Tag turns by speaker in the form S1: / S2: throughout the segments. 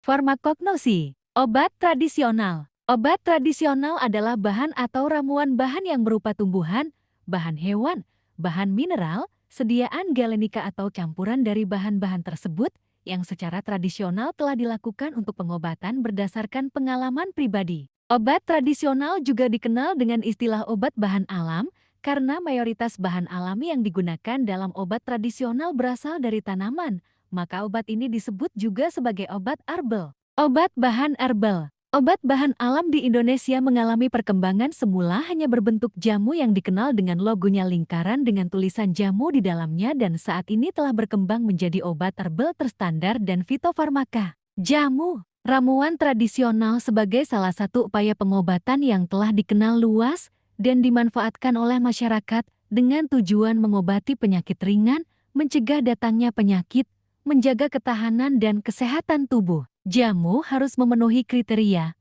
S1: Farmakognosi, obat tradisional. Obat tradisional adalah bahan atau ramuan bahan yang berupa tumbuhan, bahan hewan, bahan mineral, sediaan galenika atau campuran dari bahan-bahan tersebut yang secara tradisional telah dilakukan untuk pengobatan berdasarkan pengalaman pribadi. Obat tradisional juga dikenal dengan istilah obat bahan alam karena mayoritas bahan alami yang digunakan dalam obat tradisional berasal dari tanaman, maka obat ini disebut juga sebagai obat herbal. Obat bahan herbal. Obat bahan alam di Indonesia mengalami perkembangan semula hanya berbentuk jamu yang dikenal dengan logonya lingkaran dengan tulisan jamu di dalamnya dan saat ini telah berkembang menjadi obat herbal terstandar dan fitofarmaka. Jamu, ramuan tradisional sebagai salah satu upaya pengobatan yang telah dikenal luas dan dimanfaatkan oleh masyarakat dengan tujuan mengobati penyakit ringan, mencegah datangnya penyakit, menjaga ketahanan dan kesehatan tubuh. Jamu harus memenuhi kriteria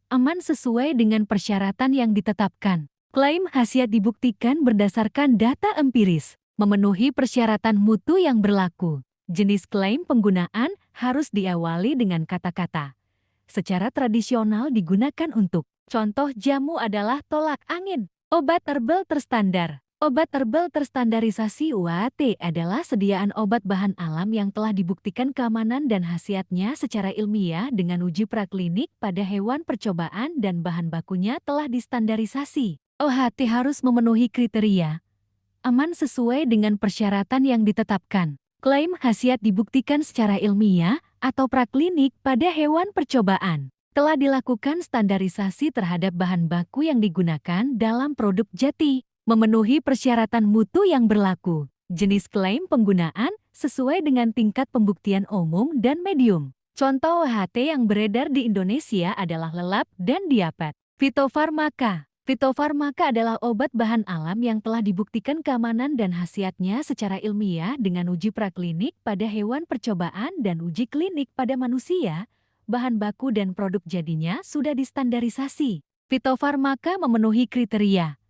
S1: aman sesuai dengan persyaratan yang ditetapkan. Klaim khasiat dibuktikan berdasarkan data empiris, memenuhi persyaratan mutu yang berlaku. Jenis klaim penggunaan harus diawali dengan kata-kata. Secara tradisional digunakan untuk contoh jamu adalah tolak angin, obat herbal terstandar. Obat herbal terstandarisasi (UHT) adalah sediaan obat bahan alam yang telah dibuktikan keamanan dan khasiatnya secara ilmiah dengan uji praklinik pada hewan percobaan dan bahan bakunya telah distandarisasi. UHT harus memenuhi kriteria aman sesuai dengan persyaratan yang ditetapkan. Klaim khasiat dibuktikan secara ilmiah atau praklinik pada hewan percobaan. Telah dilakukan standarisasi terhadap bahan baku yang digunakan dalam produk jati. Memenuhi persyaratan mutu yang berlaku. Jenis klaim penggunaan sesuai dengan tingkat pembuktian umum dan medium. Contoh UHT yang beredar di Indonesia adalah lelap dan diapet. Fitofarmaka. Fitofarmaka adalah obat bahan alam yang telah dibuktikan keamanan dan khasiatnya secara ilmiah dengan uji praklinik pada hewan percobaan dan uji klinik pada manusia. Bahan baku dan produk jadinya sudah distandarisasi. Fitofarmaka memenuhi kriteria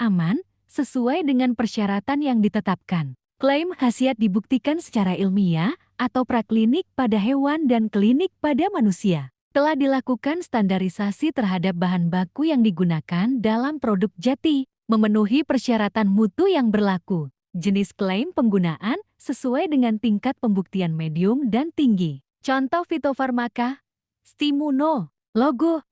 S1: aman, sesuai dengan persyaratan yang ditetapkan. Klaim khasiat dibuktikan secara ilmiah atau praklinik pada hewan dan klinik pada manusia. Telah dilakukan standarisasi terhadap bahan baku yang digunakan dalam produk jati, memenuhi persyaratan mutu yang berlaku. Jenis klaim penggunaan sesuai dengan tingkat pembuktian medium dan tinggi. Contoh fitofarmaka, Stimuno. Logo,